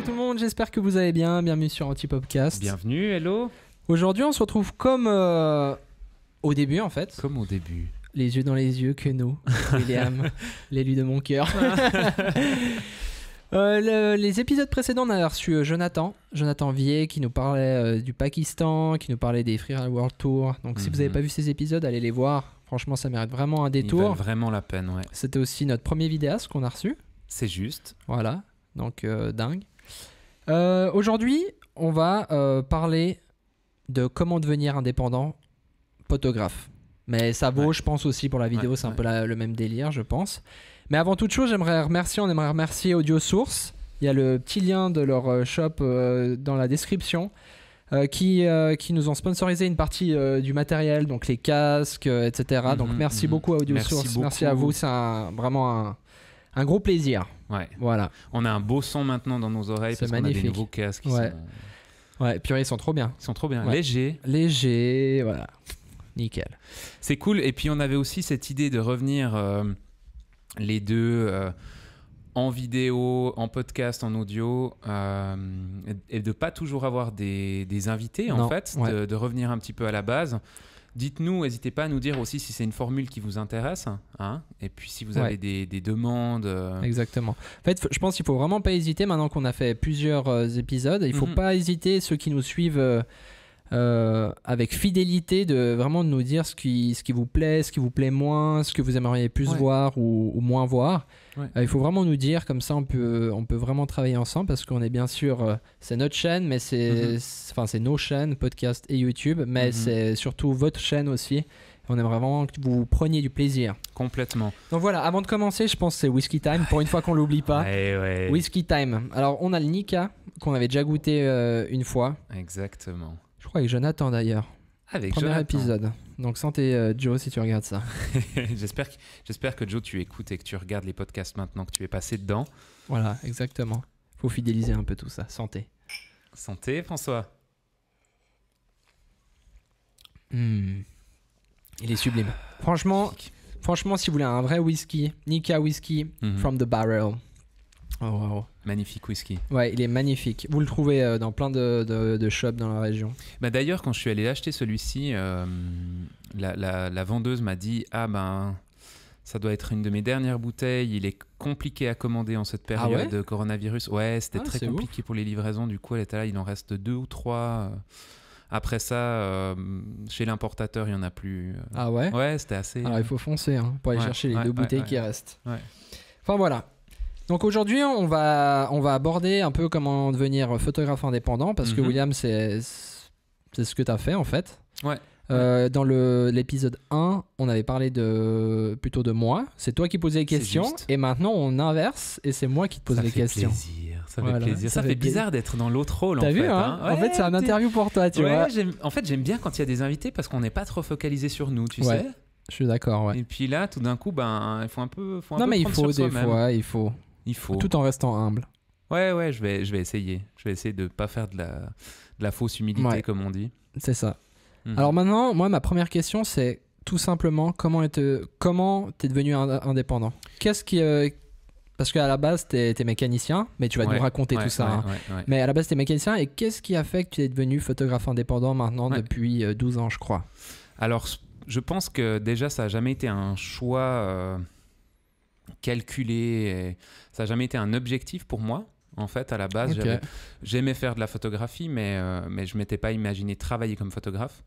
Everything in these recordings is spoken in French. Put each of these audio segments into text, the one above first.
tout le monde, j'espère que vous allez bien. Bienvenue sur Antipopcast. Bienvenue, hello. Aujourd'hui, on se retrouve comme au début en fait. Comme au début. Les yeux dans les yeux que nous, William, l'élu de mon cœur. Les épisodes précédents, on a reçu Jonathan Vier qui nous parlait du Pakistan, qui nous parlait des Free World Tour. Donc si vous n'avez pas vu ces épisodes, allez les voir. Franchement, ça mérite vraiment un détour. Ils valent vraiment la peine, ouais. C'était aussi notre premier vidéaste qu'on a reçu. C'est juste. Voilà, donc dingue. Aujourd'hui, on va parler de comment devenir indépendant photographe. Mais ça vaut, je pense, aussi pour la vidéo, c'est un peu le même délire, je pense. Mais avant toute chose, on aimerait remercier Audiosource. Il y a le petit lien de leur shop dans la description qui nous ont sponsorisé une partie du matériel, donc les casques, etc. Donc merci beaucoup à Audiosource, merci à vous, c'est vraiment un gros plaisir. Ouais. Voilà. On a un beau son maintenant dans nos oreilles parce qu'on a des nouveaux casques. Ouais, puis ils sont trop bien. Ils sont trop bien. Ouais. Légers, voilà. Nickel. C'est cool. Et puis on avait aussi cette idée de revenir les deux en vidéo, en podcast, en audio, et de pas toujours avoir des invités en fait, de revenir un petit peu à la base. Dites-nous, n'hésitez pas à nous dire aussi si c'est une formule qui vous intéresse, hein, et puis si vous avez des demandes. Exactement. En fait, je pense qu'il faut vraiment pas hésiter maintenant qu'on a fait plusieurs épisodes. Il faut pas hésiter, ceux qui nous suivent avec fidélité, de vraiment nous dire ce qui vous plaît moins, ce que vous aimeriez plus voir ou moins voir. Il faut vraiment nous dire, comme ça on peut vraiment travailler ensemble parce qu'on est bien sûr, c'est notre chaîne, mais c'est nos chaînes, podcast et YouTube, mais c'est surtout votre chaîne aussi. On aimerait vraiment que vous preniez du plaisir. Complètement. Donc voilà, avant de commencer, je pense que c'est Whisky Time, pour une fois qu'on l'oublie pas. Ouais. Whisky Time. Alors on a le Nikka qu'on avait déjà goûté une fois. Exactement. Je crois avec Jonathan d'ailleurs. Avec Premier Jonathan. épisode. Donc santé Joe si tu regardes ça. J'espère que Joe tu écoutes et que tu regardes les podcasts maintenant que tu es passé dedans. Voilà, exactement. Faut fidéliser un peu tout ça. Santé. Santé François. Il est sublime. Franchement, si vous voulez un vrai whisky, Nikka Whisky from the barrel. Oh, wow. Magnifique whisky. Ouais, il est magnifique. Vous le trouvez dans plein de shops dans la région. Bah d'ailleurs, quand je suis allé acheter celui-ci, la vendeuse m'a dit ça doit être une de mes dernières bouteilles. Il est compliqué à commander en cette période de coronavirus. Ouais, c'était très compliqué pour les livraisons. Du coup, elle était là. Il en reste 2 ou 3. Après ça, chez l'importateur, il n'y en a plus. Ah ouais? Ouais, c'était assez... Alors il faut foncer pour aller chercher les 2 bouteilles qui restent. Ouais. Enfin voilà. Donc aujourd'hui, on va aborder un peu comment devenir photographe indépendant parce que William, c'est ce que tu as fait en fait. Ouais. Dans l'épisode 1, on avait parlé plutôt de moi. C'est toi qui posais les questions et maintenant on inverse et c'est moi qui te pose les questions. Ça fait plaisir. Ça fait bizarre d'être dans l'autre rôle en fait. T'as vu en fait, c'est un interview pour toi, tu vois. En fait, j'aime bien quand il y a des invités parce qu'on n'est pas trop focalisé sur nous, tu sais. Je suis d'accord, ouais. Et puis là, tout d'un coup, il faut un peu non, mais il faut des fois, il faut. Tout en restant humble. Ouais, je vais essayer. Je vais essayer de pas faire de la fausse humilité, comme on dit. C'est ça. Alors maintenant, moi, ma première question, c'est tout simplement comment t'es devenu indépendant. Qu'est-ce qui... parce qu'à la base, t'es mécanicien, mais tu vas nous raconter tout ça. Mais à la base, t'es mécanicien, et qu'est-ce qui a fait que tu es devenu photographe indépendant maintenant depuis 12 ans, je crois? Alors, je pense que déjà, ça n'a jamais été un choix... calculé, ça n'a jamais été un objectif pour moi en fait à la base. J'aimais faire de la photographie mais je ne m'étais pas imaginé travailler comme photographe.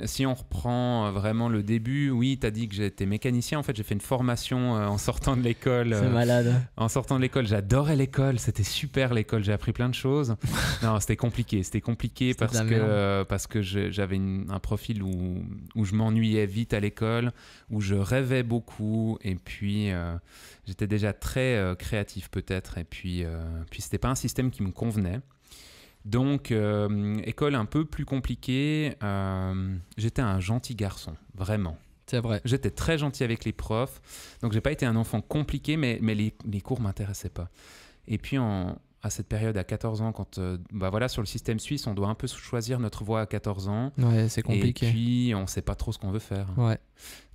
Si on reprend vraiment le début, oui, tu as dit que j'étais mécanicien. En fait, j'ai fait une formation en sortant de l'école. C'est malade. En sortant de l'école, j'adorais l'école. C'était super l'école. J'ai appris plein de choses. Non, c'était compliqué. C'était compliqué parce que j'avais un profil où je m'ennuyais vite à l'école, où je rêvais beaucoup. Et puis, j'étais déjà très créatif peut-être. Et puis c'était pas un système qui me convenait. Donc, école un peu plus compliquée. J'étais un gentil garçon, vraiment. C'est vrai. J'étais très gentil avec les profs. Donc, j'ai pas été un enfant compliqué, mais les cours m'intéressaient pas. Et puis, à cette période, à 14 ans, quand sur le système suisse, on doit un peu choisir notre voie à 14 ans. Ouais, c'est compliqué. Et puis, on sait pas trop ce qu'on veut faire. Ouais.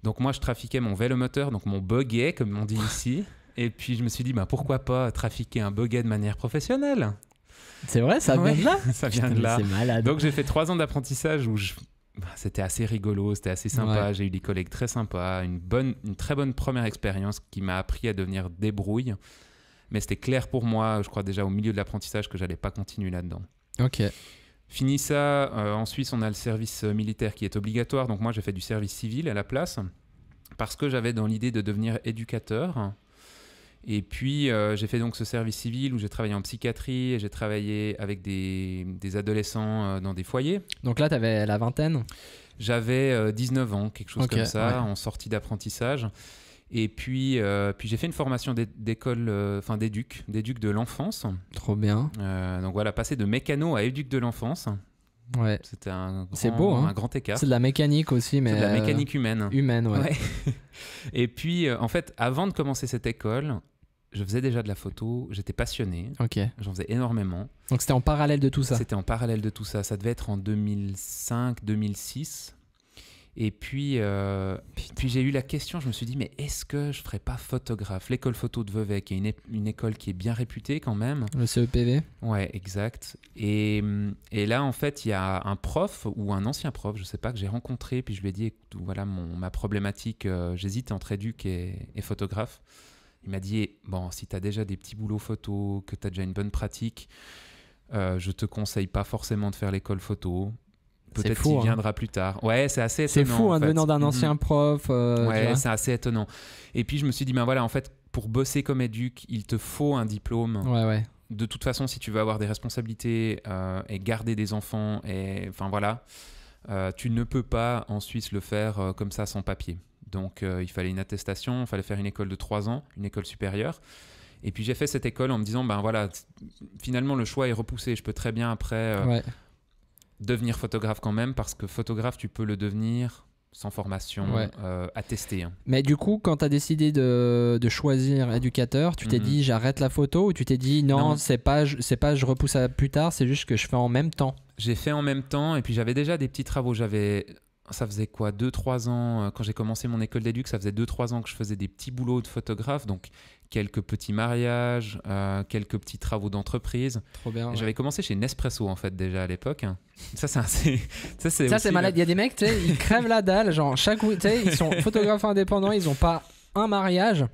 Donc, moi, je trafiquais mon vélomoteur, donc mon buggy, comme on dit ici. Et puis je me suis dit, pourquoi pas trafiquer un bugget de manière professionnelle. C'est vrai, ça vient de là. Ça vient de là. C'est malade. Donc j'ai fait 3 ans d'apprentissage où c'était assez rigolo, c'était assez sympa. J'ai eu des collègues très sympas, une très bonne première expérience qui m'a appris à devenir débrouille. Mais c'était clair pour moi, je crois déjà au milieu de l'apprentissage, que j'allais pas continuer là-dedans. Ok. Fini ça, en Suisse on a le service militaire qui est obligatoire. Donc moi j'ai fait du service civil à la place parce que j'avais dans l'idée de devenir éducateur. Et puis, j'ai fait donc ce service civil où j'ai travaillé en psychiatrie et j'ai travaillé avec des adolescents dans des foyers. Donc là, tu avais la vingtaine ? J'avais 19 ans, quelque chose comme ça, en sortie d'apprentissage. Et puis j'ai fait une formation d'école, d'éduc de l'enfance. Trop bien. Donc voilà, passer de mécano à éduc de l'enfance. Ouais. C'était c'est beau, hein. un grand écart. C'est de la mécanique aussi, mais... C'est de la mécanique humaine. Humaine, ouais. Et puis, en fait, avant de commencer cette école... Je faisais déjà de la photo, j'étais passionné, j'en faisais énormément. Donc c'était en parallèle de tout ça ? C'était en parallèle de tout ça, ça devait être en 2005-2006. Et puis j'ai eu la question, je me suis dit, mais est-ce que je ne ferais pas photographe ? L'école photo de Vevey, qui est une école qui est bien réputée quand même. Le CEPV ? Ouais, exact. Et là, en fait, il y a un prof ou un ancien prof, je ne sais pas, que j'ai rencontré, puis je lui ai dit, écoute, voilà ma problématique, j'hésite entre éduc et photographe. Il m'a dit, si tu as déjà des petits boulots photo, que tu as déjà une bonne pratique, je te conseille pas forcément de faire l'école photo. Peut-être qu'il viendra plus tard. Ouais, c'est assez étonnant. C'est fou, en fait. Venant d'un ancien prof. Ouais, c'est assez étonnant. Et puis, je me suis dit, en fait, pour bosser comme éduc, il te faut un diplôme. Ouais. De toute façon, si tu veux avoir des responsabilités et garder des enfants, tu ne peux pas en Suisse le faire comme ça sans papier. Donc, il fallait une attestation, il fallait faire une école de 3 ans, une école supérieure. Et puis, j'ai fait cette école en me disant, finalement, le choix est repoussé. Je peux très bien, après, devenir photographe quand même, parce que photographe, tu peux le devenir sans formation attestée. Hein. Mais du coup, quand tu as décidé de choisir éducateur, tu t'es dit, j'arrête la photo, ou tu t'es dit, non. c'est pas je repousse à plus tard, c'est juste que je fais en même temps ? J'ai fait en même temps, et puis j'avais déjà des petits travaux. Ça faisait 2-3 ans, quand j'ai commencé mon école d'éduc, ça faisait 2-3 ans que je faisais des petits boulots de photographe, donc quelques petits mariages, quelques petits travaux d'entreprise. Trop bien. Ouais. J'avais commencé chez Nespresso, en fait, déjà à l'époque. Ça, c'est malade. Il y a des mecs, tu sais, ils crèvent la dalle, genre, ils sont photographes indépendants, ils n'ont pas un mariage.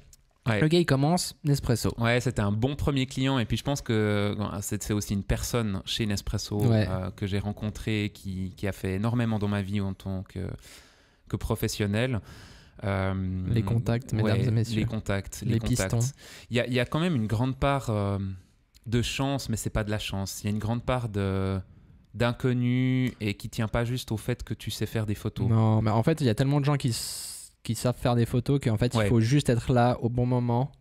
Ouais. Le gars, il commence Nespresso. Ouais, c'était un bon premier client. Et puis, je pense que c'est aussi une personne chez Nespresso que j'ai rencontrée qui a fait énormément dans ma vie en tant que professionnel. Les contacts, mesdames et messieurs. Les contacts. Pistons. Il y a quand même une grande part de chance, mais c'est pas de la chance. Il y a une grande part d'inconnu et qui tient pas juste au fait que tu sais faire des photos. Non, mais en fait, il y a tellement de gens qui savent faire des photos qu'en fait, il faut juste être là au bon moment,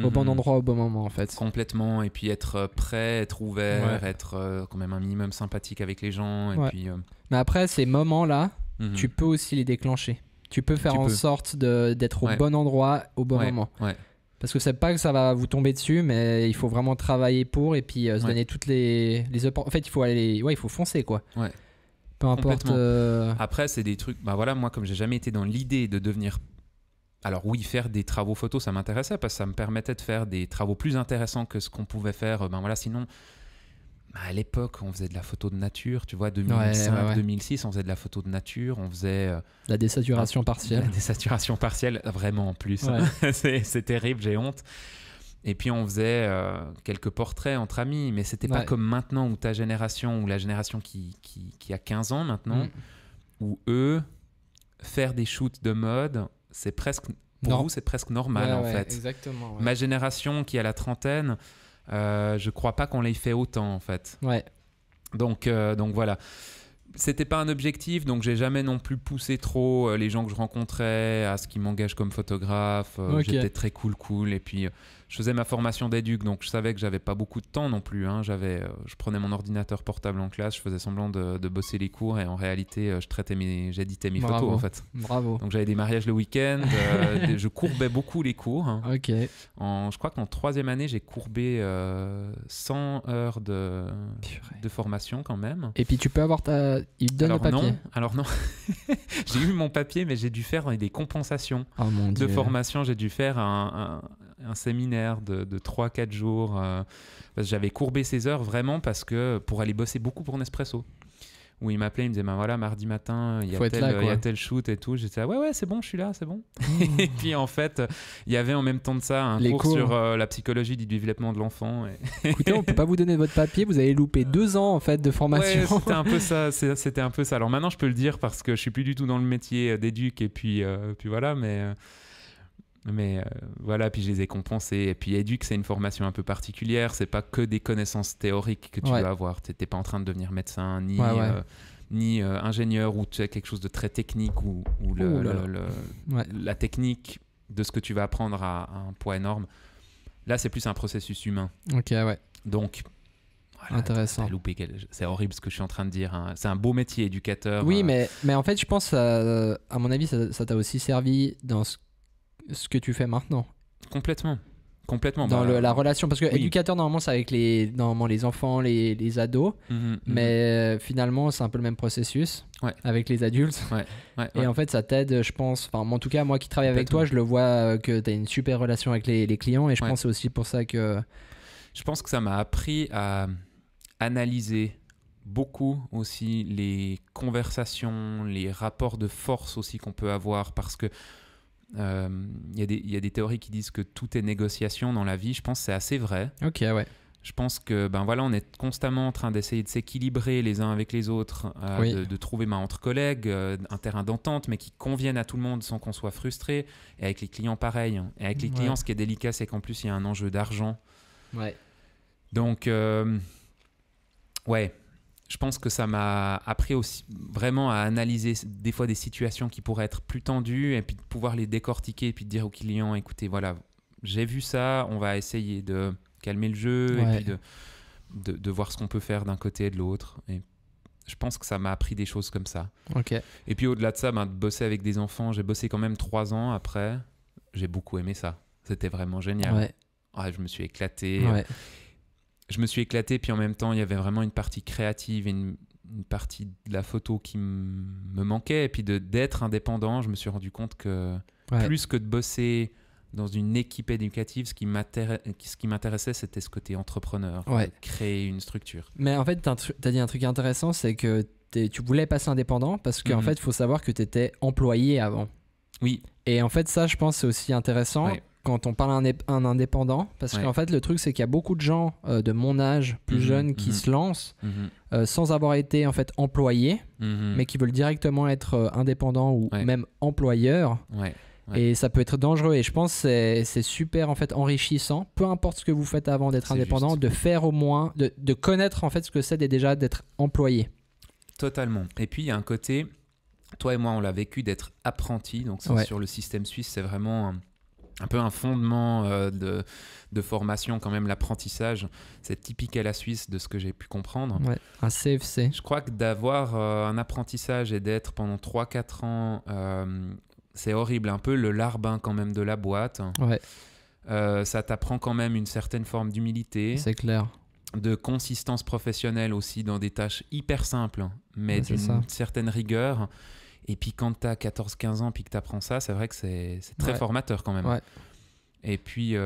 au bon endroit, au bon moment, en fait. Complètement. Et puis être prêt, être ouvert, être quand même un minimum sympathique avec les gens. Et puis, mais après, ces moments-là, tu peux aussi les déclencher. Tu peux faire en sorte d'être au bon endroit, au bon moment. Ouais. Parce que c'est pas que ça va vous tomber dessus, mais il faut vraiment travailler pour et puis se donner toutes les opportunités. En fait, il faut il faut foncer, quoi. Ouais. Peu importe. Après, c'est des trucs. Moi, comme j'ai jamais été dans l'idée de devenir. Alors oui, faire des travaux photos, ça m'intéressait parce que ça me permettait de faire des travaux plus intéressants que ce qu'on pouvait faire. Sinon, à l'époque, on faisait de la photo de nature. Tu vois, 2005, 2006, on faisait de la photo de nature. On faisait la désaturation partielle. La désaturation partielle, vraiment en plus. Ouais. c'est terrible, j'ai honte. Et puis on faisait quelques portraits entre amis, mais c'était pas comme maintenant où ta génération, ou la génération qui a 15 ans maintenant, où eux, faire des shoots de mode, c'est presque, pour vous, c'est presque normal en fait. Exactement. Ouais. Ma génération qui a la trentaine, je crois pas qu'on l'ait fait autant en fait. Ouais. Donc voilà. C'était pas un objectif, donc j'ai jamais non plus poussé trop les gens que je rencontrais à ce qu'ils m'engagent comme photographe. J'étais très cool. Et puis je faisais ma formation d'éduc, donc je savais que j'avais pas beaucoup de temps non plus. Hein. Je prenais mon ordinateur portable en classe, je faisais semblant de bosser les cours et en réalité, j'éditais mes photos en fait. Bravo. Donc j'avais des mariages le week-end, je courbais beaucoup les cours. Hein. Ok. Je crois qu'en 3e année, j'ai courbé 100 heures de formation quand même. Et puis tu peux avoir il te donne le papier. Alors non. J'ai eu mon papier, mais j'ai dû faire des compensations de formation. J'ai dû faire un séminaire de 3-4 jours. Parce que j'avais courbé ses heures vraiment pour aller bosser beaucoup pour Nespresso. Où il m'appelait, il me disait, ben voilà, mardi matin, il y a tel shoot et tout. J'étais là, ouais, c'est bon, je suis là, c'est bon. Et puis en fait, il y avait en même temps de ça un cours sur la psychologie du développement de l'enfant. Écoutez, on peut pas vous donner votre papier, vous avez loupé 2 ans en fait de formation. Ouais, c'était un peu ça. Alors maintenant, je peux le dire parce que je suis plus du tout dans le métier d'éduc et puis voilà, mais voilà, puis je les ai compensés. Et puis éduc, c'est une formation un peu particulière. C'est pas que des connaissances théoriques que tu dois avoir. T'es pas en train de devenir médecin ni ingénieur ou tu as quelque chose de très technique ou la technique de ce que tu vas apprendre à un poids énorme. Là, c'est plus un processus humain. Ok, ouais. Donc, voilà, intéressant. C'est horrible ce que je suis en train de dire. Hein. C'est un beau métier, éducateur. Oui, mais en fait, je pense, à mon avis, ça t'a aussi servi dans ce que tu fais maintenant. Complètement. Dans la relation, parce que éducateur, normalement, c'est avec les enfants, les ados, mais finalement, c'est un peu le même processus avec les adultes. Et en fait, ça t'aide, je pense, en tout cas, moi qui travaille avec toi, je le vois que tu as une super relation avec les clients, et je pense que c'est aussi pour ça que... Je pense que ça m'a appris à analyser beaucoup aussi les conversations, les rapports de force aussi qu'on peut avoir, parce que y a des théories qui disent que tout est négociation dans la vie. Je pense que c'est assez vrai. Ok, ouais. Je pense que on est constamment en train d'essayer de s'équilibrer les uns avec les autres, de trouver entre collègues un terrain d'entente, mais qui convienne à tout le monde sans qu'on soit frustré. Et avec les clients, pareil. Et avec les clients, ce qui est délicat, c'est qu'en plus, il y a un enjeu d'argent. Ouais. Donc, je pense que ça m'a appris aussi vraiment à analyser des fois des situations qui pourraient être plus tendues et puis de pouvoir les décortiquer et puis de dire aux clients, écoutez, voilà, j'ai vu ça, on va essayer de calmer le jeu et puis de voir ce qu'on peut faire d'un côté et de l'autre. Et je pense que ça m'a appris des choses comme ça. Okay. Et puis au-delà de ça, de bosser avec des enfants, j'ai bossé quand même 3 ans après. J'ai beaucoup aimé ça. C'était vraiment génial. Je me suis éclaté. Je me suis éclaté, puis en même temps, il y avait vraiment une partie créative et une partie de la photo qui me manquait. Et puis d'être indépendant, je me suis rendu compte que plus que de bosser dans une équipe éducative, ce qui m'intéressait, c'était ce côté entrepreneur, créer une structure. Mais en fait, tu as dit un truc intéressant, c'est que tu voulais passer indépendant parce qu'en fait, il faut savoir que tu étais employé avant. Oui. Et en fait, ça, je pense, c'est aussi intéressant quand on parle un indépendant, parce qu'en fait, le truc, c'est qu'il y a beaucoup de gens de mon âge, plus jeunes, qui se lancent sans avoir été en fait employés, mais qui veulent directement être indépendants ou même employeurs. Et ça peut être dangereux. Et je pense que c'est super en fait enrichissant, peu importe ce que vous faites avant d'être indépendant, de faire au moins, de connaître en fait ce que c'est déjà d'être employé. Totalement. Et puis il y a un côté, toi et moi, on l'a vécu d'être apprenti. Donc ça, sur le système suisse, c'est vraiment un peu un fondement de formation quand même, l'apprentissage. C'est typique à la Suisse de ce que j'ai pu comprendre. Un CFC. Je crois que d'avoir un apprentissage et d'être pendant 3-4 ans, c'est horrible, un peu le larbin quand même de la boîte. Ça t'apprend quand même une certaine forme d'humilité. C'est clair. De consistance professionnelle aussi dans des tâches hyper simples, mais d'une certaine rigueur. Et puis quand tu as 14-15 ans puis que tu apprends ça, c'est vrai que c'est très formateur quand même. Et puis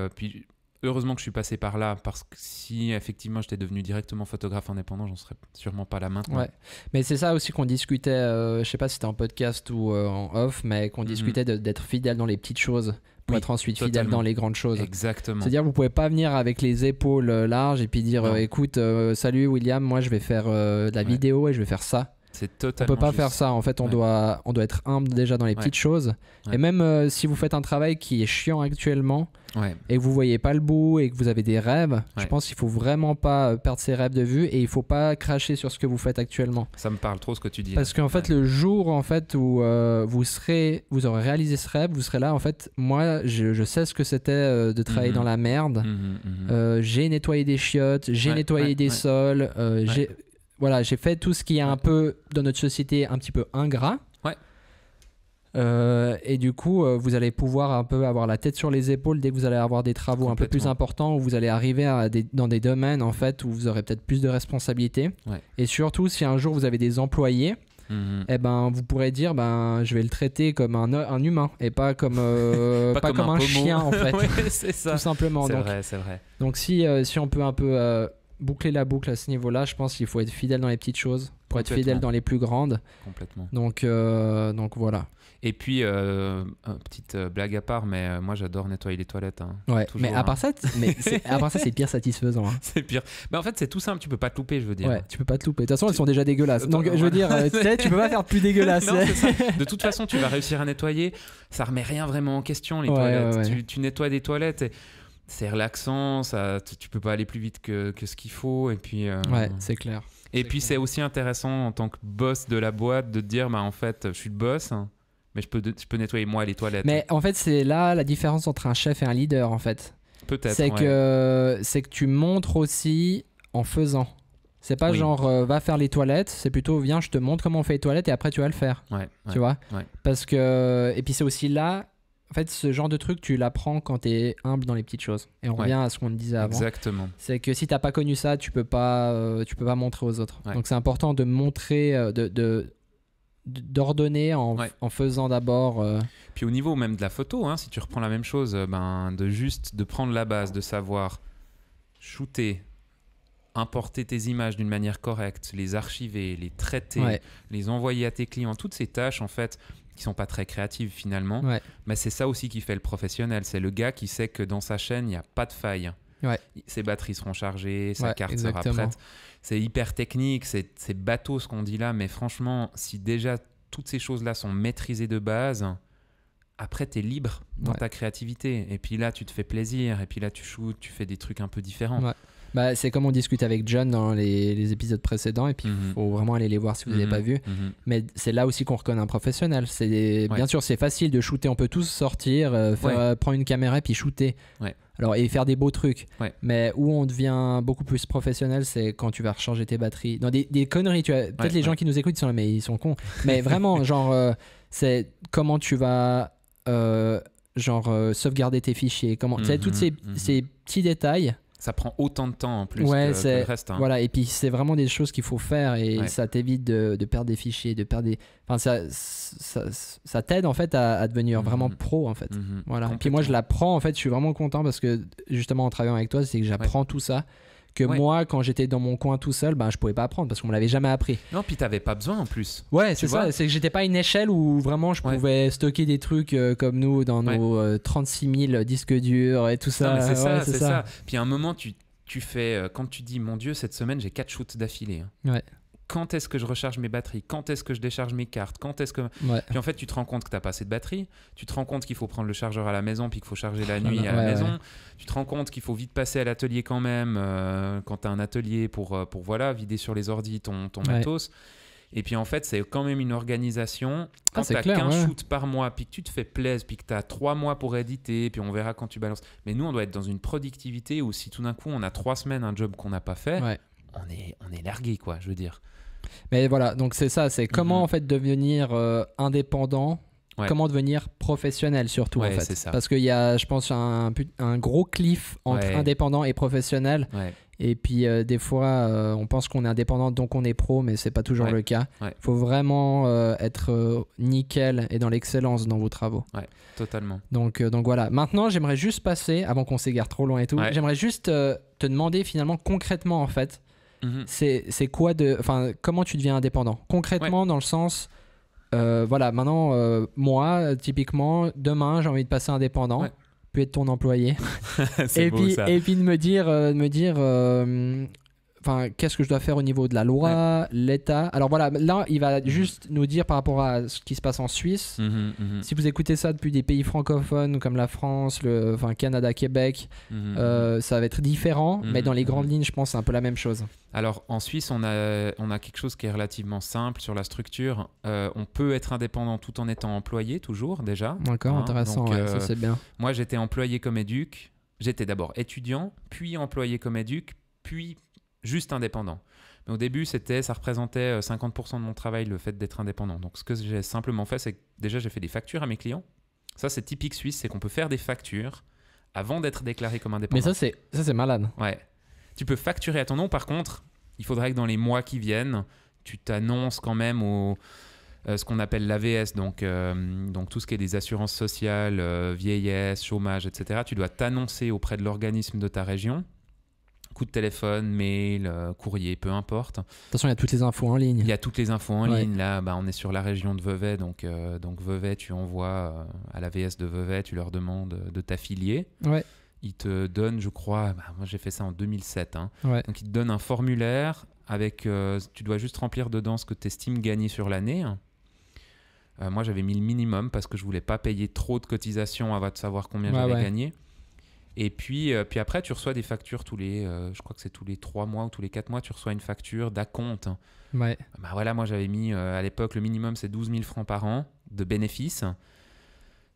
heureusement que je suis passé par là, parce que si effectivement j'étais devenu directement photographe indépendant, j'en serais sûrement pas là maintenant. Mais c'est ça aussi qu'on discutait, je sais pas si c'était en podcast ou en off, mais qu'on discutait d'être fidèle dans les petites choses pour être ensuite fidèle dans les grandes choses. Exactement. C'est-à-dire vous pouvez pas venir avec les épaules larges et puis dire écoute, salut William, moi je vais faire de la vidéo et je vais faire ça. C'est totalement on peut pas faire ça. En fait, on doit être humble déjà dans les petites choses. Et même si vous faites un travail qui est chiant actuellement et que vous voyez pas le bout et que vous avez des rêves, je pense qu'il faut vraiment pas perdre ses rêves de vue et il faut pas cracher sur ce que vous faites actuellement. Ça me parle trop ce que tu dis. Parce qu'en fait, le jour en fait où vous aurez réalisé ce rêve, vous serez là. En fait, moi, je sais ce que c'était de travailler dans la merde. J'ai nettoyé des chiottes, j'ai nettoyé des sols, j'ai fait tout ce qui est un peu, dans notre société, un petit peu ingrat. Et du coup, vous allez pouvoir un peu avoir la tête sur les épaules dès que vous allez avoir des travaux un peu plus importants, où vous allez arriver dans des domaines en fait, où vous aurez peut-être plus de responsabilités. Et surtout, si un jour vous avez des employés, eh ben, vous pourrez dire je vais le traiter comme un humain et pas comme, pas comme un chien en fait. Ouais, c'est ça. Tout simplement. C'est vrai. Donc si on peut un peu boucler la boucle à ce niveau-là, je pense qu'il faut être fidèle dans les petites choses pour être fidèle dans les plus grandes. Complètement. Donc voilà. Et puis, petite blague à part, mais moi j'adore nettoyer les toilettes. Hein. Ouais, toujours, mais à part ça, c'est pire satisfaisant. Hein. C'est pire. Mais en fait, c'est tout simple, tu peux pas te louper, je veux dire. Ouais, tu peux pas te louper. De toute façon, elles sont déjà dégueulasses. Donc, je veux dire, tu peux pas faire plus dégueulasse. Non, c'est ça. De toute façon, tu vas réussir à nettoyer. Ça remet rien vraiment en question, les toilettes. Ouais. Tu nettoies des toilettes et c'est relaxant. Tu peux pas aller plus vite que ce qu'il faut. Et puis, ouais, c'est clair. Et puis, c'est aussi intéressant en tant que boss de la boîte de te dire, en fait, je suis le boss. Mais je peux nettoyer moi les toilettes. Mais en fait, c'est là la différence entre un chef et un leader, en fait. Peut-être. C'est que tu montres aussi en faisant. C'est pas genre va faire les toilettes, c'est plutôt viens, je te montre comment on fait les toilettes et après tu vas le faire. Tu vois. Parce que et puis c'est aussi là, en fait, ce genre de truc tu l'apprends quand t'es humble dans les petites choses. Et on revient à ce qu'on disait avant. Exactement. C'est que si t'as pas connu ça, tu peux pas montrer aux autres. Donc c'est important de montrer, d'ordonner en faisant d'abord. Puis au niveau même de la photo, hein, si tu reprends la même chose, de prendre la base, de savoir shooter, importer tes images d'une manière correcte, les archiver, les traiter, les envoyer à tes clients, toutes ces tâches en fait qui sont pas très créatives finalement, mais c'est ça aussi qui fait le professionnel. C'est le gars qui sait que dans sa chaîne il n'y a pas de faille. Ses batteries seront chargées, sa carte sera prête. C'est hyper technique, c'est bateau ce qu'on dit là, mais franchement, si déjà toutes ces choses-là sont maîtrisées de base, après tu es libre dans ta créativité. Et puis là, tu te fais plaisir, et puis là, tu shootes, tu fais des trucs un peu différents. C'est comme on discute avec John dans les épisodes précédents, et puis il faut vraiment aller les voir si vous n'avez pas vu. Mais c'est là aussi qu'on reconnaît un professionnel. Bien sûr, c'est facile de shooter, on peut tous sortir, prendre une caméra et puis shooter. Alors, et faire des beaux trucs. Mais où on devient beaucoup plus professionnel, c'est quand tu vas recharger tes batteries. Dans des conneries, peut-être les gens qui nous écoutent sont là, mais ils sont cons. Mais vraiment, genre, c'est comment tu vas sauvegarder tes fichiers. Tous ces petits détails. Ça prend autant de temps en plus que le reste. Hein. Voilà, et puis c'est vraiment des choses qu'il faut faire et ça t'évite de perdre des fichiers, de perdre des... Enfin, ça t'aide en fait à devenir vraiment pro en fait. Voilà. Et puis moi je l'apprends en fait, je suis vraiment content parce que justement en travaillant avec toi, c'est que j'apprends tout ça. Que moi, quand j'étais dans mon coin tout seul, je pouvais pas apprendre parce qu'on me l'avait jamais appris. Non, puis t'avais pas besoin en plus. Ouais, c'est ça. C'est que j'étais pas à une échelle où vraiment je pouvais stocker des trucs comme nous dans nos 36 000 disques durs et tout ça. Non, mais c'est ça. Puis à un moment, tu fais quand tu dis mon Dieu, cette semaine j'ai 4 shoots d'affilée. Hein. Quand est-ce que je recharge mes batteries? Quand est-ce que je décharge mes cartes? Quand est-ce que... Puis en fait, tu te rends compte que tu n'as pas assez de batterie. Tu te rends compte qu'il faut prendre le chargeur à la maison puis qu'il faut charger la nuit à la maison. Tu te rends compte qu'il faut vite passer à l'atelier quand même quand tu as un atelier pour vider sur les ordis ton matos. Et puis en fait, c'est quand même une organisation. Quand tu n'as qu'un shoot par mois puis que tu te fais plaisir puis que tu as 3 mois pour éditer puis on verra quand tu balances. Mais nous, on doit être dans une productivité où si tout d'un coup, on a 3 semaines un job qu'on n'a pas fait, on est largué, quoi, je veux dire. Mais voilà, donc c'est ça, c'est comment en fait devenir indépendant, comment devenir professionnel surtout en fait. C'est ça. Parce qu'il y a, je pense, un gros cliff entre indépendant et professionnel. Et puis des fois, on pense qu'on est indépendant donc on est pro, mais c'est pas toujours le cas. Il faut vraiment être nickel et dans l'excellence dans vos travaux. Totalement. Donc voilà. Maintenant, j'aimerais juste passer, avant qu'on s'égare trop loin et tout, j'aimerais juste te demander finalement concrètement en fait. C'est quoi comment tu deviens indépendant concrètement dans le sens maintenant moi typiquement demain j'ai envie de passer indépendant puis être ton employé et puis de me dire qu'est-ce que je dois faire au niveau de la loi, l'État. Alors voilà, là, il va juste nous dire par rapport à ce qui se passe en Suisse. Si vous écoutez ça depuis des pays francophones comme la France, Canada, Québec, ça va être différent, mais dans les grandes lignes, je pense c'est un peu la même chose. Alors en Suisse, on a quelque chose qui est relativement simple sur la structure. On peut être indépendant tout en étant employé, toujours déjà. D'accord, intéressant, donc, ça c'est bien. Moi, j'étais employé comme éduc. J'étais d'abord étudiant, puis employé comme éduc, puis juste indépendant. Mais au début, ça représentait 50% de mon travail, le fait d'être indépendant. Donc, ce que j'ai simplement fait, c'est que déjà, j'ai fait des factures à mes clients. Ça, c'est typique suisse, c'est qu'on peut faire des factures avant d'être déclaré comme indépendant. Mais ça, c'est malade. Ouais. Tu peux facturer à ton nom. Par contre, il faudrait que dans les mois qui viennent, tu t'annonces quand même ce qu'on appelle l'AVS, donc tout ce qui est des assurances sociales, vieillesse, chômage, etc. Tu dois t'annoncer auprès de l'organisme de ta région. Coup de téléphone, mail, courrier, peu importe. De toute façon, il y a toutes les infos en ligne. Il y a toutes les infos en ligne. Là, on est sur la région de Vevey. Donc Vevey, tu envoies à l'AVS de Vevey, tu leur demandes de t'affilier. Ouais. Ils te donnent, je crois, moi j'ai fait ça en 2007. Ouais. Donc ils te donnent un formulaire avec, tu dois juste remplir dedans ce que tu estimes gagner sur l'année. Moi, j'avais mis le minimum parce que je voulais pas payer trop de cotisations avant de savoir combien j'avais gagné. Et puis après, tu reçois des factures je crois que c'est tous les 3 mois ou tous les 4 mois, tu reçois une facture d'acompte. Ouais. Voilà, moi j'avais mis, à l'époque, le minimum c'est 12 000 francs par an de bénéfices.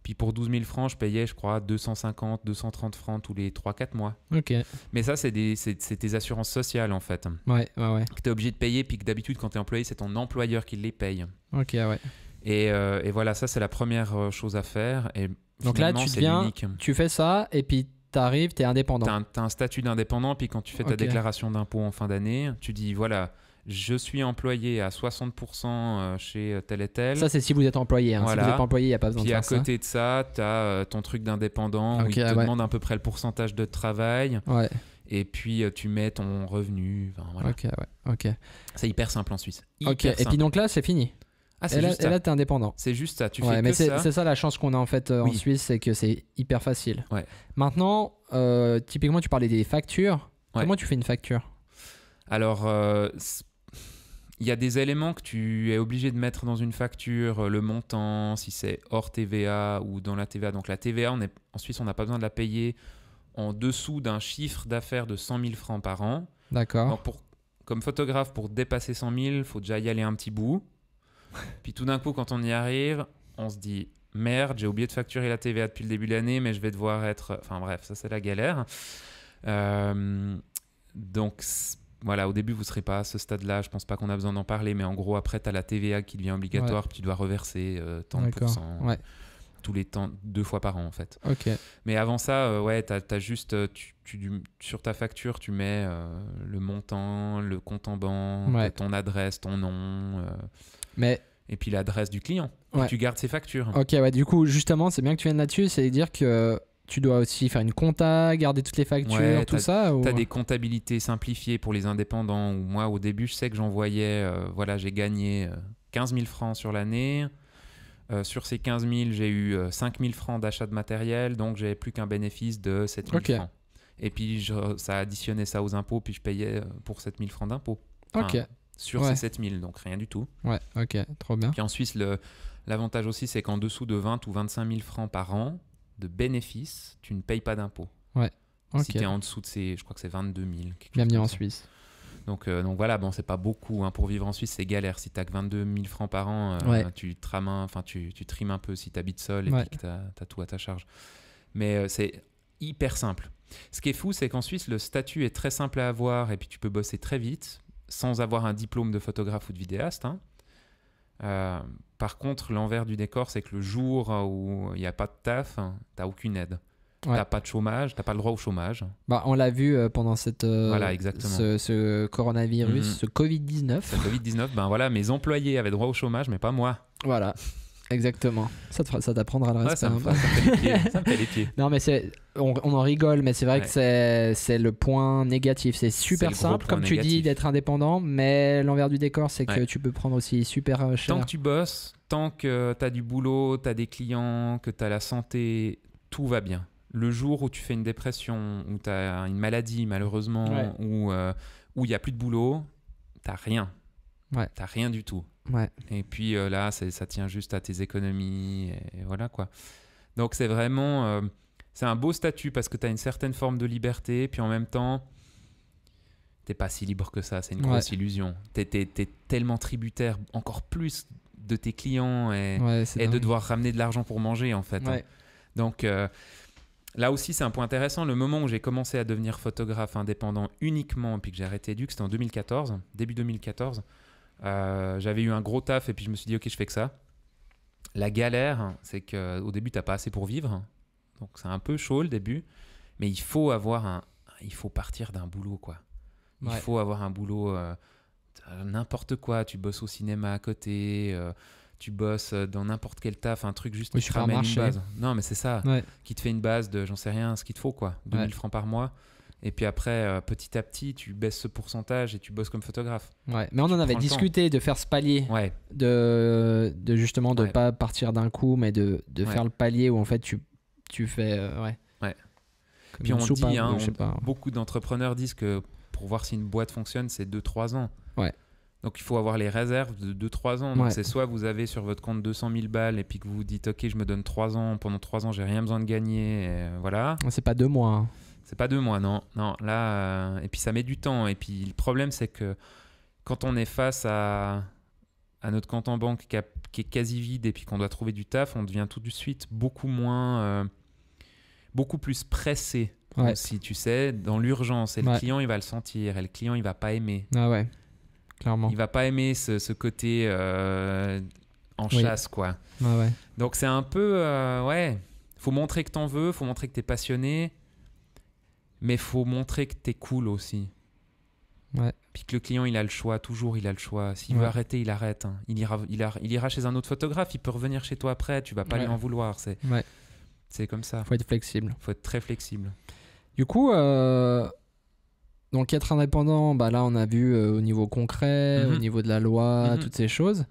Puis pour 12 000 francs, je payais, je crois, 250, 230 francs tous les 3-4 mois. Ok. Mais ça, c'est tes assurances sociales, en fait. Ouais. Que tu es obligé de payer, puis que d'habitude, quand tu es employé, c'est ton employeur qui les paye. Ok, ouais. Et voilà, ça, c'est la première chose à faire. Et donc là, tu fais ça, et puis tu arrives, tu es indépendant. Tu as un statut d'indépendant, puis quand tu fais ta déclaration d'impôt en fin d'année, tu dis, voilà, je suis employé à 60% chez tel et tel. Ça, c'est si vous êtes employé. Voilà. Si vous n'êtes pas employé, il n'y a pas besoin de faire ça. Puis à côté de ça, tu as ton truc d'indépendant où il te demande à peu près le pourcentage de travail. Ouais. Et puis tu mets ton revenu. Voilà. Ok. C'est hyper simple en Suisse. Et puis donc là, c'est fini. Et là, tu es indépendant. C'est juste ça. Tu fais mais que ça. C'est ça la chance qu'on a en fait en Suisse, c'est que c'est hyper facile. Ouais. Maintenant, typiquement, tu parlais des factures. Comment tu fais une facture? Alors, il y a des éléments que tu es obligé de mettre dans une facture, le montant, si c'est hors TVA ou dans la TVA. Donc la TVA, en Suisse, on n'a pas besoin de la payer en dessous d'un chiffre d'affaires de 100 000 francs par an. D'accord. Donc comme photographe, pour dépasser 100 000, il faut déjà y aller un petit bout. Puis tout d'un coup, quand on y arrive, on se dit « Merde, j'ai oublié de facturer la TVA depuis le début de l'année, mais je vais devoir être… » Enfin bref, ça c'est la galère. Donc… Voilà, au début, vous ne serez pas à ce stade-là. Je ne pense pas qu'on a besoin d'en parler. Mais en gros, après, tu as la TVA qui devient obligatoire. Puis tu dois reverser tant de pourcents tous les temps, 2 fois par an, en fait. Ok. Mais avant ça, tu as juste… sur ta facture, tu mets le montant, le compte en banque, ton adresse, ton nom. Et puis l'adresse du client. Et tu gardes ses factures. Ok, du coup, justement, c'est bien que tu viennes là-dessus. C'est-à-dire que… Tu dois aussi faire une compta, garder toutes les factures, tout ça Tu as des comptabilités simplifiées pour les indépendants. Où moi, au début, je sais que j'envoyais… j'ai gagné 15 000 francs sur l'année. Sur ces 15 000, j'ai eu 5 000 francs d'achat de matériel. Donc, j'avais plus qu'un bénéfice de 7 000 francs. Et puis, ça additionnait ça aux impôts. Puis, je payais pour 7 000 francs d'impôts. Sur ces 7 000, donc rien du tout. Ouais, ok, trop bien. Puis en Suisse, l'avantage aussi, c'est qu'en dessous de 20 ou 25 000 francs par an, de bénéfices, tu ne payes pas d'impôts. Ouais. Okay. Si tu es en dessous de ces, je crois que c'est 22 000. Bienvenue en Suisse. Donc voilà, bon, c'est pas beaucoup. Pour vivre en Suisse, c'est galère. Si tu n'as que 22 000 francs par an, tu trimes un peu si tu habites seul et puis que tu as tout à ta charge. Mais c'est hyper simple. Ce qui est fou, c'est qu'en Suisse, le statut est très simple à avoir et puis tu peux bosser très vite sans avoir un diplôme de photographe ou de vidéaste. Par contre, l'envers du décor, c'est que le jour où il n'y a pas de taf, tu n'as aucune aide. Tu n'as pas de chômage, tu n'as pas le droit au chômage. On l'a vu pendant ce coronavirus, ce Covid-19. Ce Covid-19, mes employés avaient droit au chômage, mais pas moi. Voilà, exactement. Ça t'apprendra le reste. Ça me fait les pieds. Non, mais on en rigole, mais c'est vrai que c'est le point négatif. C'est super simple, comme tu dis, d'être indépendant, mais l'envers du décor, c'est que tu peux prendre aussi super cher. Tant que tu bosses, tant que tu as du boulot, tu as des clients, que tu as la santé, tout va bien. Le jour où tu fais une dépression, où tu as une maladie, malheureusement, où il n'y a plus de boulot, tu n'as rien. Tu n'as rien du tout. Ouais. Et puis là, ça tient juste à tes économies. Et voilà quoi. Donc c'est vraiment… c'est un beau statut parce que tu as une certaine forme de liberté. Puis en même temps, tu n'es pas si libre que ça. C'est une grosse illusion. Tu es tellement tributaire, encore plus de tes clients et de devoir ramener de l'argent pour manger en fait. Ouais. Donc… là aussi, c'est un point intéressant. Le moment où j'ai commencé à devenir photographe indépendant uniquement, puis que j'ai arrêté Edux, c'était en 2014, début 2014. J'avais eu un gros taf et puis je me suis dit, ok, je fais que ça. La galère, c'est qu'au début, tu n'as pas assez pour vivre. Donc, c'est un peu chaud le début. Mais il faut partir d'un boulot, quoi. Il faut avoir un boulot, n'importe quoi. Tu bosses au cinéma à côté. tu bosses dans n'importe quel taf, un truc juste qui te ramène une base. Non, mais c'est ça. Qui te fait une base de, j'en sais rien, ce qu'il te faut, quoi. 2000 francs par mois. Et puis après, petit à petit, tu baisses ce pourcentage et tu bosses comme photographe. Ouais, mais on en avait discuté de faire ce palier. De justement de pas partir d'un coup, mais de faire le palier où en fait tu fais. Puis on dit, beaucoup d'entrepreneurs disent que pour voir si une boîte fonctionne, c'est 2-3 ans. Donc il faut avoir les réserves de 2-3 ans. Donc c'est soit vous avez sur votre compte 200 000 balles et puis que vous vous dites ok, je me donne 3 ans, pendant 3 ans j'ai rien besoin de gagner, et voilà. C'est pas 2 mois. Hein. C'est pas 2 mois, non. Là, et puis ça met du temps. Et puis le problème c'est que quand on est face à notre compte en banque qui est quasi vide et puis qu'on doit trouver du taf, on devient tout de suite beaucoup plus pressé. Si tu sais, dans l'urgence, et le client il va le sentir, et le client il va pas aimer. Ah ouais. Clairement. Il va pas aimer ce côté en chasse, quoi. Donc c'est un peu faut montrer que t'en veux, faut montrer que t'es passionné, mais faut montrer que t'es cool aussi. Puis que le client il a le choix, toujours il a le choix. S'il veut arrêter, il arrête. Hein. Il ira chez un autre photographe, il peut revenir chez toi après, tu vas pas lui en vouloir. C'est comme ça. Faut être flexible. Faut être très flexible. Du coup, donc être indépendant, là on a vu au niveau concret, au niveau de la loi, toutes ces choses.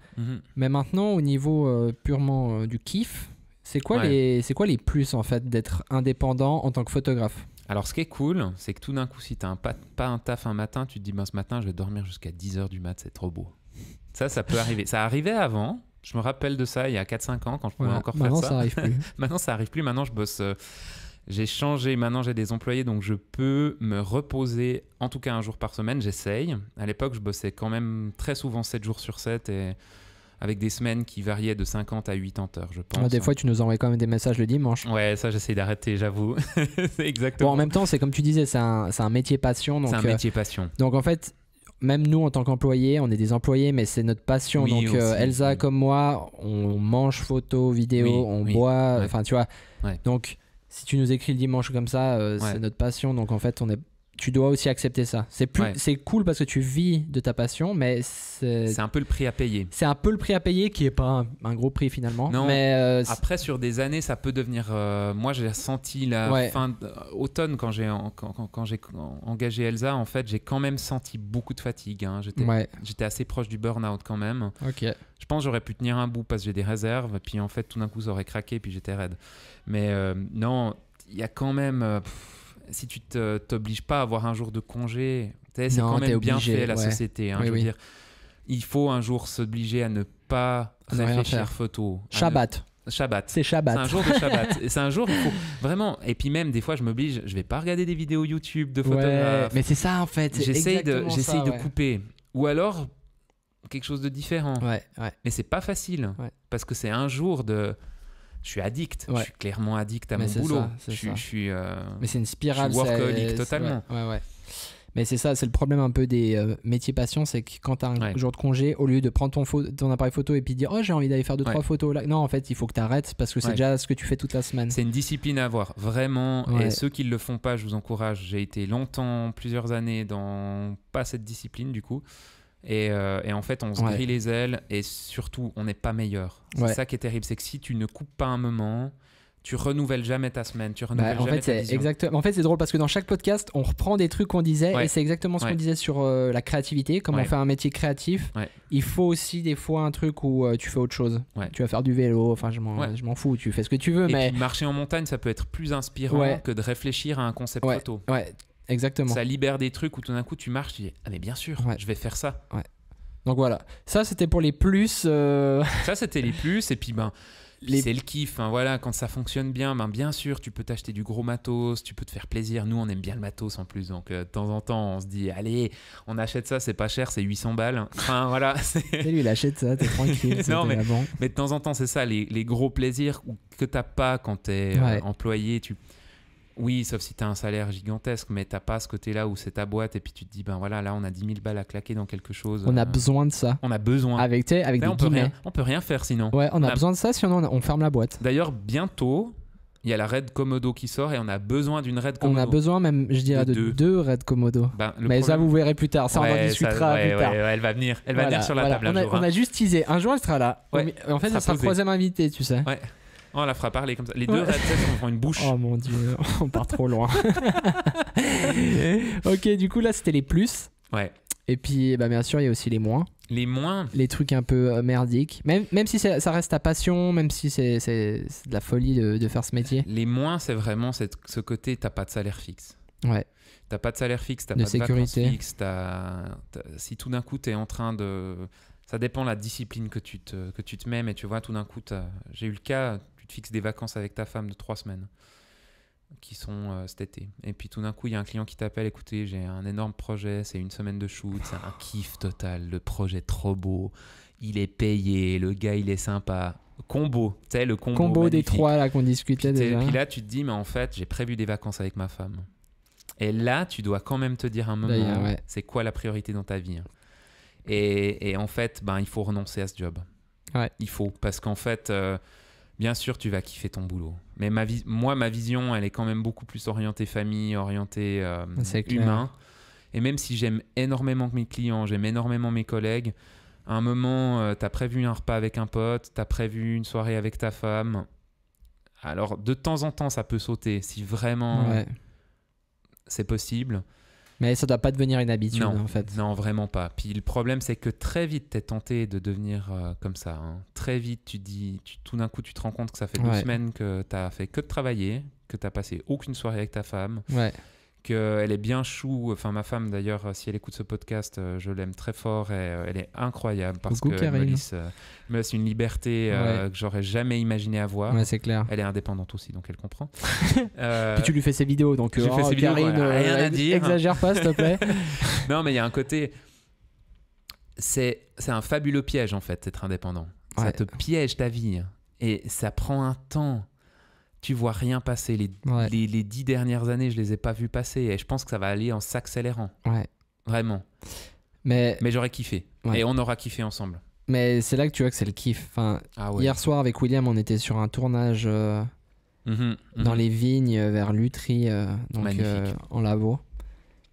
Mais maintenant au niveau purement du kiff, c'est quoi les plus en fait d'être indépendant en tant que photographe? Alors ce qui est cool, c'est que tout d'un coup si t'as pas un taf un matin, tu te dis ce matin je vais dormir jusqu'à 10h du mat, c'est trop beau. Ça peut arriver. Ça arrivait avant, je me rappelle de ça il y a 4-5 ans quand je pouvais encore faire ça. Maintenant ça arrive plus. Maintenant ça arrive plus, maintenant je bosse... J'ai changé, maintenant j'ai des employés, donc je peux me reposer en tout cas un jour par semaine, j'essaye. À l'époque, je bossais quand même très souvent 7 jours sur 7 et avec des semaines qui variaient de 50 à 80 heures, je pense. Des fois, tu nous envoies quand même des messages le dimanche. Ouais, ça j'essaie d'arrêter, j'avoue. C'est exactement. Bon, en même temps, c'est comme tu disais, c'est un métier passion. Donc, c'est un métier passion. Donc en fait, même nous en tant qu'employés, on est des employés, mais c'est notre passion. Donc aussi, Elsa comme moi, on mange photo, vidéo, on boit, enfin tu vois. Donc... Si tu nous écris le dimanche comme ça, c'est notre passion. Donc en fait, tu dois aussi accepter ça. C'est cool parce que tu vis de ta passion, mais c'est un peu le prix à payer. C'est un peu le prix à payer qui est pas un gros prix finalement. Non. Mais après, sur des années, ça peut devenir. Moi, j'ai senti la fin automne quand j'ai engagé Elsa. En fait, j'ai quand même senti beaucoup de fatigue. Hein. J'étais assez proche du burn-out quand même. Je pense que j'aurais pu tenir un bout parce que j'ai des réserves. Puis en fait, tout d'un coup, ça aurait craqué. Puis j'étais raide. Mais non, il y a quand même. Si tu t'obliges pas à avoir un jour de congé, c'est quand même bien fait la société. Hein, je veux dire, il faut un jour s'obliger à ne pas réfléchir photo. Shabbat. C'est Shabbat. C'est un jour de Shabbat. Et c'est un jour, il faut vraiment. Et puis même, des fois, je m'oblige, je vais pas regarder des vidéos YouTube de photographes. Mais c'est ça en fait. J'essaye de couper. Ou alors, quelque chose de différent. Mais c'est pas facile. Parce que c'est un jour de... Je suis addict. Je suis clairement addict à mon boulot. Je suis mais c'est une spirale. Je suis workaholic totalement. Mais c'est ça, c'est le problème un peu des métiers passion, c'est que quand tu as un jour de congé, au lieu de prendre ton appareil photo et puis dire « Oh, j'ai envie d'aller faire 2-3 photos là », non, en fait, il faut que tu arrêtes parce que c'est déjà ce que tu fais toute la semaine. C'est une discipline à avoir, vraiment. Et ceux qui ne le font pas, je vous encourage. J'ai été longtemps, plusieurs années, dans pas cette discipline du coup. Et en fait, on se grille les ailes et surtout, on n'est pas meilleur. C'est ça qui est terrible, c'est que si tu ne coupes pas un moment... Tu renouvelles jamais ta semaine, tu renouvelles jamais ta vision. En fait, c'est drôle parce que dans chaque podcast, on reprend des trucs qu'on disait et c'est exactement ce qu'on disait sur la créativité. Comment on fait un métier créatif. Il faut aussi des fois un truc où tu fais autre chose. Tu vas faire du vélo, enfin je m'en fous, tu fais ce que tu veux. Et puis marcher en montagne, ça peut être plus inspirant que de réfléchir à un concept photo. Exactement. Ça libère des trucs où tout d'un coup tu marches, tu dis ah mais bien sûr, je vais faire ça. Donc voilà, ça c'était pour les plus. Ça c'était les plus et puis c'est le kiff, hein, voilà, quand ça fonctionne bien, bien sûr, tu peux t'acheter du gros matos, tu peux te faire plaisir. Nous, on aime bien le matos en plus, donc de temps en temps, on se dit, allez, on achète ça, c'est pas cher, c'est 800 balles. Enfin, voilà. Lui, il achète ça, t'es tranquille. Non, mais de temps en temps, c'est ça, les gros plaisirs que t'as pas quand t'es employé. Oui, sauf si t'as un salaire gigantesque, mais t'as pas ce côté-là où c'est ta boîte et puis tu te dis, voilà, là, on a 10 000 balles à claquer dans quelque chose. On a besoin de ça. On a besoin. Avec des guillemets. On peut rien faire sinon. Ouais, on a besoin de ça, sinon on ferme la boîte. D'ailleurs, bientôt, Il y a la RED Komodo qui sort et on a besoin d'une RED Komodo. On a besoin même, je dirais, de deux RED Komodo. Mais ça, vous verrez plus tard. Ça, on en discutera plus tard. Elle va venir. Elle va venir sur la table un jour. On a juste teasé. Un jour, elle sera là. En fait, ça sera le troisième invité, tu sais. Ouais. On la fera parler comme ça. Les deux RED, on prend une bouche. Oh mon Dieu, on part trop loin. Ok, du coup, là, c'était les plus. Ouais. Et puis, bien sûr, il y a aussi les moins. Les moins. Les trucs un peu merdiques. Même si ça reste ta passion, même si c'est de la folie de faire ce métier. Les moins, c'est vraiment ce côté, t'as pas de salaire fixe. Ouais. T'as pas de salaire fixe, t'as pas de vacances fixes. Si tout d'un coup, t'es en train de... Ça dépend de la discipline que tu te mets, mais tu vois, tout d'un coup, j'ai eu le cas, tu te fixes des vacances avec ta femme de 3 semaines qui sont cet été. Et puis tout d'un coup, il y a un client qui t'appelle, écoutez, j'ai un énorme projet, c'est 1 semaine de shoot, c'est un kiff total, le projet trop beau, il est payé, le gars il est sympa. Combo, tu sais, le combo des 3 là qu'on discutait déjà. Puis là, tu te dis, mais en fait, j'ai prévu des vacances avec ma femme. Et là, tu dois quand même te dire un moment, c'est quoi la priorité dans ta vie. Et en fait, il faut renoncer à ce job. Ouais. Il faut, parce qu'en fait... bien sûr, tu vas kiffer ton boulot. Mais ma vision, elle est quand même beaucoup plus orientée famille, orientée humain. Et même si j'aime énormément mes clients, j'aime énormément mes collègues, à un moment, tu as prévu un repas avec un pote, tu as prévu une soirée avec ta femme. Alors, de temps en temps, ça peut sauter si vraiment c'est possible. Mais ça ne doit pas devenir une habitude, en fait. Non, vraiment pas. Puis le problème, c'est que très vite, tu es tenté de devenir comme ça. Hein. Très vite, tout d'un coup, tu te rends compte que ça fait 2 semaines que tu n'as fait que de travailler, que tu n'as passé aucune soirée avec ta femme, qu'elle est bien chou. Enfin, ma femme, d'ailleurs, si elle écoute ce podcast, je l'aime très fort et elle est incroyable parce qu'elle me laisse une liberté que j'aurais jamais imaginé avoir. Ouais, c'est clair. Elle est indépendante aussi, donc elle comprend. Puis tu lui fais ses vidéos, donc Karine, rien à dire. Exagère pas, s'il te plaît. Non, mais il y a un côté... C'est un fabuleux piège, en fait, d'être indépendant. Ça te piège ta vie. Et ça prend un temps. Tu vois rien passer. Les 10 dernières années, je les ai pas vues passer. Et je pense que ça va aller en s'accélérant. Ouais. Vraiment. Mais j'aurais kiffé. Ouais. Et on aura kiffé ensemble. Mais c'est là que tu vois que c'est le kiff. Enfin, hier soir, avec William, on était sur un tournage dans les vignes vers Lutry, donc en Lavaux.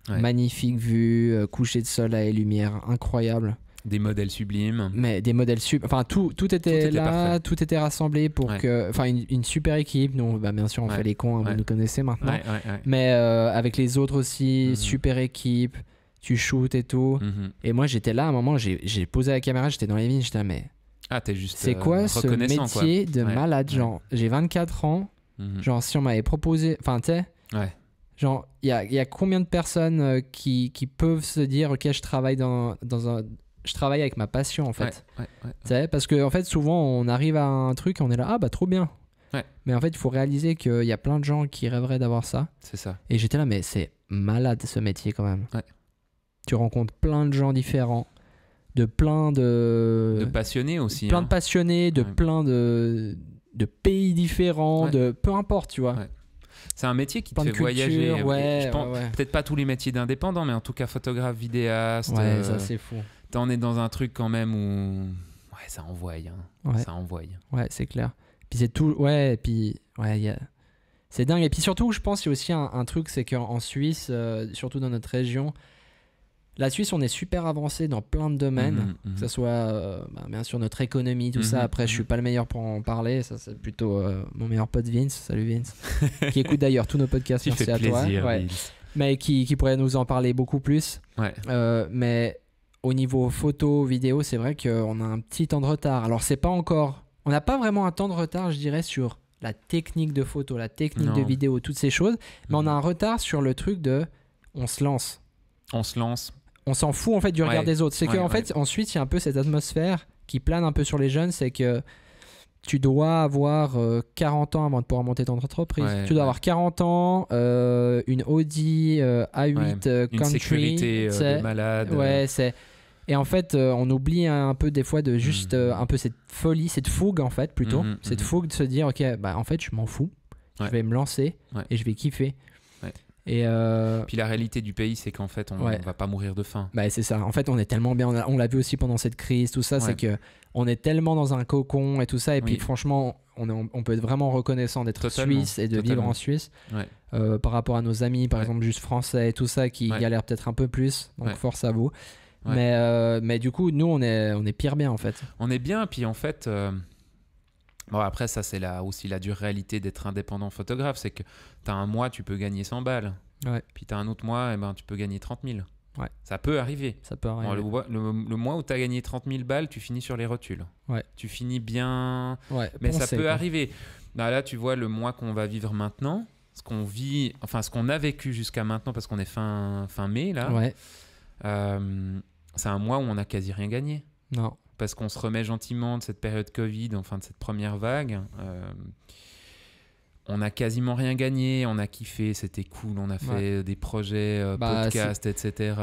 Ouais. Magnifique vue, coucher de soleil, lumière incroyable. Des modèles sublimes. Mais des modèles enfin tout était là, parfait. Tout était rassemblé pour que, enfin une super équipe. Nous, bien sûr, on fait les cons, vous nous connaissez maintenant. Mais avec les autres aussi, super équipe. Tu shootes et tout. Et moi, j'étais là à un moment, j'ai posé la caméra, j'étais dans les vignes, j'étais là, mais t'es juste c'est quoi ce métier de malade, genre j'ai 24 ans, genre si on m'avait proposé, enfin tu sais. Genre, il y a combien de personnes qui peuvent se dire, ok, je travaille avec ma passion, en fait. Tu sais, parce que en fait, souvent, on arrive à un truc et on est là, trop bien. Mais en fait, il faut réaliser qu'il y a plein de gens qui rêveraient d'avoir ça. C'est ça. Et j'étais là, mais c'est malade ce métier quand même. Tu rencontres plein de gens différents, de passionnés aussi. Plein de passionnés, de plein de pays différents, de peu importe, tu vois. C'est un métier qui te fait voyager. Je pense, peut-être pas tous les métiers d'indépendants, mais en tout cas photographe, vidéaste. Ça c'est fou. On est dans un truc quand même où ça envoie. Ça envoie. Ouais, c'est clair. Puis c'est tout. C'est dingue. Et puis surtout, je pense qu'il y a aussi un truc, c'est qu'en Suisse, surtout dans notre région, la Suisse, on est super avancé dans plein de domaines, que ce soit bien sûr notre économie, tout ça. Après, je suis pas le meilleur pour en parler. Ça, c'est plutôt mon meilleur pote Vince. Salut Vince, qui écoute d'ailleurs tous nos podcasts. Merci à toi. Mais qui pourrait nous en parler beaucoup plus. Mais au niveau photo, vidéo, c'est vrai qu'on a un petit temps de retard. Alors, c'est pas encore. On n'a pas vraiment un temps de retard, je dirais, sur la technique de photo, la technique de vidéo, toutes ces choses. Mais on a un retard sur le truc de on se lance. On s'en fout en fait du regard des autres. C'est qu'en fait, ensuite, il y a un peu cette atmosphère qui plane un peu sur les jeunes. C'est que tu dois avoir 40 ans avant de pouvoir monter ton entreprise. Tu dois avoir 40 ans, une Audi A8 une Country. Sécurité de malade. Et en fait, on oublie un peu des fois de juste un peu cette folie, cette fougue en fait plutôt. Cette fougue de se dire, ok, en fait, je m'en fous. Je vais me lancer et je vais kiffer. Et puis la réalité du pays, c'est qu'en fait, on va pas mourir de faim. Bah, c'est ça. En fait, on est tellement bien. On l'a vu aussi pendant cette crise, tout ça. C'est que on est tellement dans un cocon et tout ça. Et puis, franchement, on peut être vraiment reconnaissant d'être suisse et de vivre en Suisse par rapport à nos amis, par exemple, juste français et tout ça, qui galèrent peut-être un peu plus. Donc, force à vous. Mais du coup, nous, on est pire bien, en fait. On est bien. Puis, en fait... Bon, après, ça, c'est aussi la dure réalité d'être indépendant photographe. C'est que tu as un mois, tu peux gagner 100 balles. Puis tu as un autre mois, tu peux gagner 30 000. Ça peut arriver. Bon, le mois où tu as gagné 30 000 balles, tu finis sur les rotules. Tu finis bien. Mais ça peut arriver. Là, tu vois, le mois qu'on va vivre maintenant, ce qu'on a vécu jusqu'à maintenant, parce qu'on est fin mai, là, c'est un mois où on n'a quasi rien gagné. Non. Parce qu'on se remet gentiment de cette période Covid, enfin de cette première vague. On n'a quasiment rien gagné, on a kiffé, c'était cool, on a fait des projets, podcasts, etc.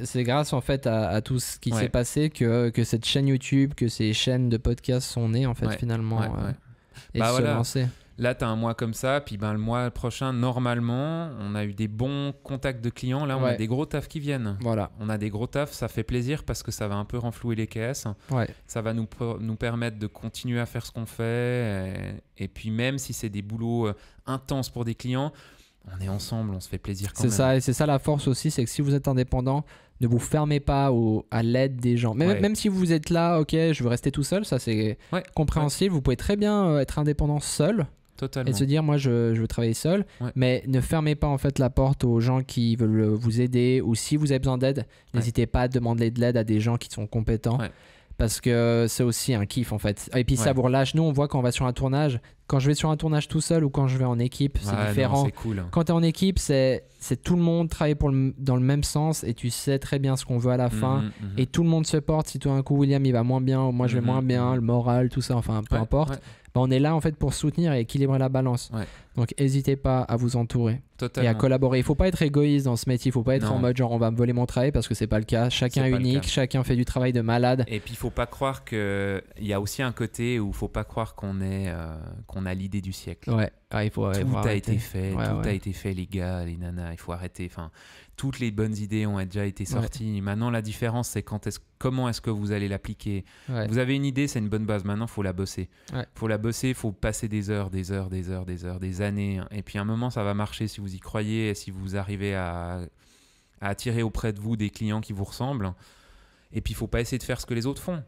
C'est grâce en fait à tout ce qui s'est passé que cette chaîne YouTube, que ces chaînes de podcasts sont nées en fait finalement. Et se lancer. Là, tu as un mois comme ça, puis le mois prochain, normalement, on a eu des bons contacts de clients. Là, on a des gros tafs qui viennent. Voilà. On a des gros tafs, ça fait plaisir parce que ça va un peu renflouer les caisses. Ça va nous permettre de continuer à faire ce qu'on fait. Et puis même si c'est des boulots intenses pour des clients, on est ensemble, on se fait plaisir quand même. C'est ça, et c'est ça la force aussi, c'est que si vous êtes indépendant, ne vous fermez pas à l'aide des gens. Même si vous êtes là, ok, je veux rester tout seul, ça c'est compréhensible. Vous pouvez très bien être indépendant seul. Totalement. Et se dire, moi, je veux travailler seul. Mais ne fermez pas en fait la porte aux gens qui veulent vous aider. Ou si vous avez besoin d'aide, n'hésitez pas à demander de l'aide à des gens qui sont compétents. Parce que c'est aussi un kiff en fait. Et puis ça vous relâche. Nous, on voit quand on va sur un tournage. Quand je vais sur un tournage tout seul ou quand je vais en équipe, c'est différent. C'est cool. Quand tu es en équipe, c'est tout le monde travaille dans le même sens et tu sais très bien ce qu'on veut à la fin. Et tout le monde se porte. Si tout d'un coup, William, il va moins bien, ou moi, je vais moins bien, le moral, tout ça, enfin, peu importe. On est là en fait pour soutenir et équilibrer la balance. Donc n'hésitez pas à vous entourer et à collaborer. Il faut pas être égoïste dans ce métier. Il faut pas être en mode genre on va me voler mon travail parce que c'est pas le cas. Chacun est unique, chacun fait du travail de malade. Et puis il faut pas croire que il y a aussi un côté où faut pas croire qu'on a l'idée du siècle. Il faut tout a été fait, tout a été fait les gars, les nanas. Il faut arrêter. Enfin, toutes les bonnes idées ont déjà été sorties. Maintenant la différence c'est comment est-ce que vous allez l'appliquer. Vous avez une idée, c'est une bonne base. Maintenant faut la bosser. Faut la bosser, faut passer des heures, des années. Et puis à un moment, ça va marcher si vous y croyez, et si vous arrivez à attirer auprès de vous des clients qui vous ressemblent. Et puis, il ne faut pas essayer de faire ce que les autres font.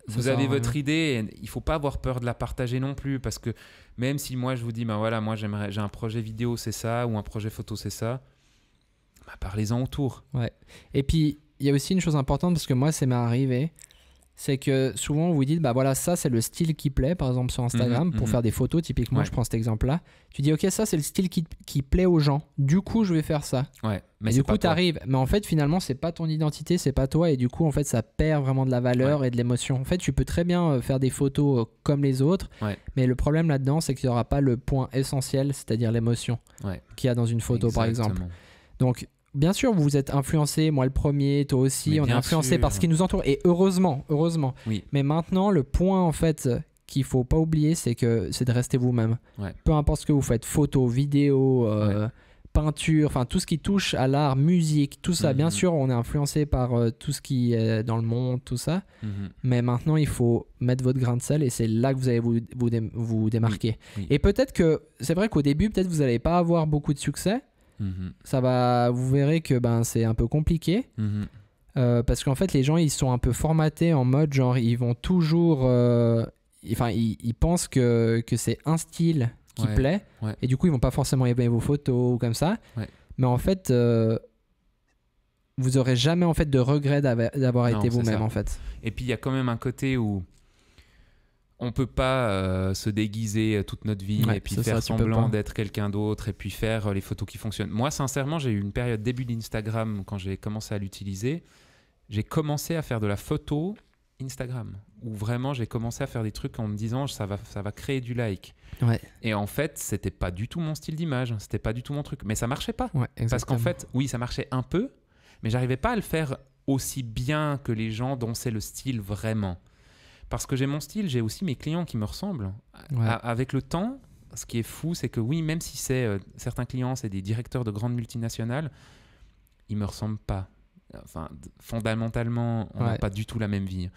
Vous avez votre idée, il ne faut pas avoir peur de la partager non plus, parce que même si moi, je vous dis, moi, j'ai un projet vidéo, c'est ça, ou un projet photo, c'est ça, parlez-en autour. Et puis, il y a aussi une chose importante, parce que moi, ça m'est arrivé, c'est que souvent vous dites ça c'est le style qui plaît, par exemple sur Instagram pour faire des photos, typiquement je prends cet exemple là, tu dis ok, ça c'est le style qui plaît aux gens, du coup je vais faire ça. Mais du coup t'arrives, mais en fait finalement c'est pas ton identité, c'est pas toi, et du coup en fait ça perd vraiment de la valeur et de l'émotion. En fait tu peux très bien faire des photos comme les autres, mais le problème là-dedans c'est qu'il n'y aura pas le point essentiel, c'est-à-dire l'émotion qu'il y a dans une photo. Par exemple. Donc bien sûr, vous êtes influencé, moi le premier, toi aussi, on est influencé par ce qui nous entoure, et heureusement. Mais maintenant, le point en fait qu'il faut pas oublier, c'est de rester vous-même. Peu importe ce que vous faites, photo, vidéo, peinture, enfin tout ce qui touche à l'art, musique, tout ça. Bien sûr, on est influencé par tout ce qui est dans le monde, tout ça. Mais maintenant, il faut mettre votre grain de sel, et c'est là que vous allez vous démarquer. Et peut-être que, c'est vrai qu'au début, peut-être vous n'allez pas avoir beaucoup de succès. Vous verrez que c'est un peu compliqué parce qu'en fait les gens ils sont un peu formatés en mode genre ils vont toujours ils pensent que c'est un style qui plaît et du coup ils vont pas forcément aimer vos photos ou comme ça, mais en fait vous aurez jamais en fait de regret d'avoir été vous-même en fait. Et puis il y a quand même un côté où on peut pas se déguiser toute notre vie et puis faire semblant d'être quelqu'un d'autre et puis faire les photos qui fonctionnent. Moi, sincèrement, j'ai eu une période début d'Instagram quand j'ai commencé à l'utiliser. J'ai commencé à faire de la photo Instagram où vraiment j'ai commencé à faire des trucs en me disant ça va créer du like. Et en fait, c'était pas du tout mon style d'image, c'était pas du tout mon truc, mais ça marchait pas. Parce qu'en fait, oui, ça marchait un peu, mais j'arrivais pas à le faire aussi bien que les gens dont c'est le style vraiment. Parce que j'ai mon style, j'ai aussi mes clients qui me ressemblent. Avec le temps, ce qui est fou, c'est que oui, même si certains clients, c'est des directeurs de grandes multinationales, ils me ressemblent pas. Enfin, fondamentalement, on n'a pas du tout la même vie.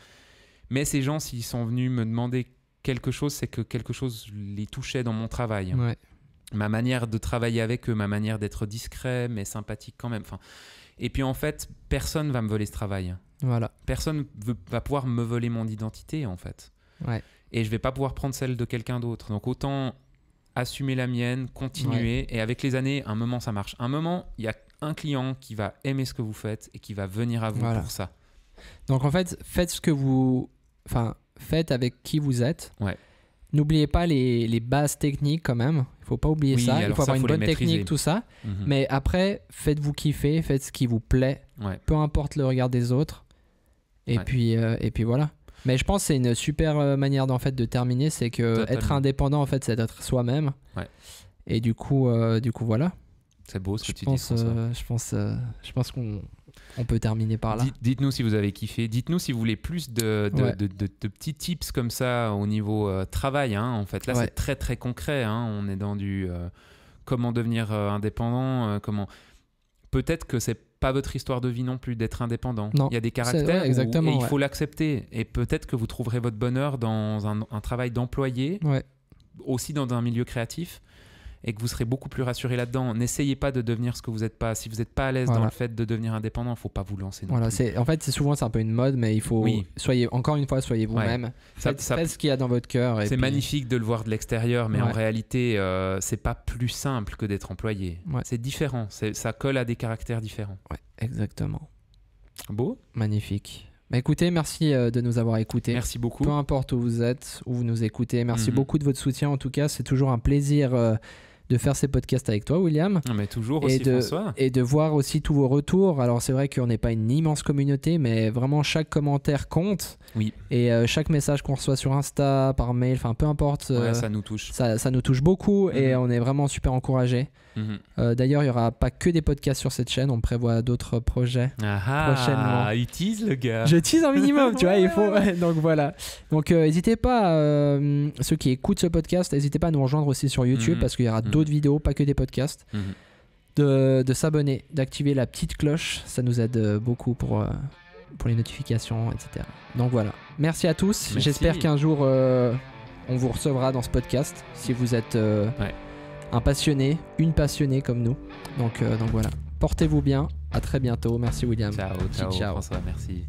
Mais ces gens, s'ils sont venus me demander quelque chose, c'est que quelque chose les touchait dans mon travail. Ouais. Ma manière de travailler avec eux, ma manière d'être discret, mais sympathique quand même. Enfin, et puis en fait, personne va me voler ce travail. Voilà. Personne va pouvoir me voler mon identité, en fait. Ouais. Et je vais pas pouvoir prendre celle de quelqu'un d'autre. Donc autant assumer la mienne, continuer. Et avec les années, un moment, ça marche. Un moment, il y a un client qui va aimer ce que vous faites et qui va venir à vous pour ça. Donc en fait, faites ce que vous... Enfin, faites avec qui vous êtes. Ouais. N'oubliez pas les bases techniques quand même. Il ne faut pas oublier ça. Il faut avoir une bonne technique, tout ça. Mais après, faites-vous kiffer, faites ce qui vous plaît. Ouais. Peu importe le regard des autres. Et puis voilà. Mais je pense que c'est une super manière de terminer. C'est que être indépendant, en fait, c'est d'être soi-même. Ouais. Et du coup voilà. C'est beau ce que tu dis. Je pense qu'on peut terminer par là. Dites-nous si vous avez kiffé. Dites-nous si vous voulez plus de petits tips comme ça au niveau travail. Hein. En fait, là, c'est très, très concret. Hein. On est dans du comment devenir indépendant. Peut-être que c'est pas votre histoire de vie non plus d'être indépendant. Non. Il y a des caractères et il faut l'accepter. Et peut-être que vous trouverez votre bonheur dans un travail d'employé, aussi dans un milieu créatif, et que vous serez beaucoup plus rassuré là-dedans. N'essayez pas de devenir ce que vous n'êtes pas. Si vous n'êtes pas à l'aise dans le fait de devenir indépendant, il ne faut pas vous lancer non plus. En fait, souvent, c'est un peu une mode, mais il faut... soyez vous-même. Faites ce qu'il y a dans votre cœur. C'est magnifique de le voir de l'extérieur, mais en réalité, c'est pas plus simple que d'être employé. C'est différent. Ça colle à des caractères différents. Ouais, exactement. Beau. Magnifique. Bah écoutez, merci de nous avoir écoutés. Merci beaucoup. Peu importe où vous êtes, où vous nous écoutez. Merci beaucoup de votre soutien. En tout cas, c'est toujours un plaisir de faire ces podcasts avec toi, William. Mais toujours aussi, François. Et de voir aussi tous vos retours. Alors, c'est vrai qu'on n'est pas une immense communauté, mais vraiment, chaque commentaire compte. Oui. Et chaque message qu'on reçoit sur Insta, par mail, enfin, peu importe. Ça nous touche. Ça nous touche beaucoup et on est vraiment super encouragés. D'ailleurs, il n'y aura pas que des podcasts sur cette chaîne. On prévoit d'autres projets prochainement. Il tease, le gars. Je tease un minimum, tu vois, il faut. Donc voilà. Donc n'hésitez pas, ceux qui écoutent ce podcast, n'hésitez pas à nous rejoindre aussi sur YouTube parce qu'il y aura d'autres vidéos, pas que des podcasts. De s'abonner, d'activer la petite cloche. Ça nous aide beaucoup pour les notifications, etc. Donc voilà. Merci à tous. Merci. J'espère qu'un jour, on vous recevra dans ce podcast si vous êtes un passionné, une passionnée comme nous. Donc voilà. Portez-vous bien. À très bientôt. Merci, William. Ciao, François. Merci.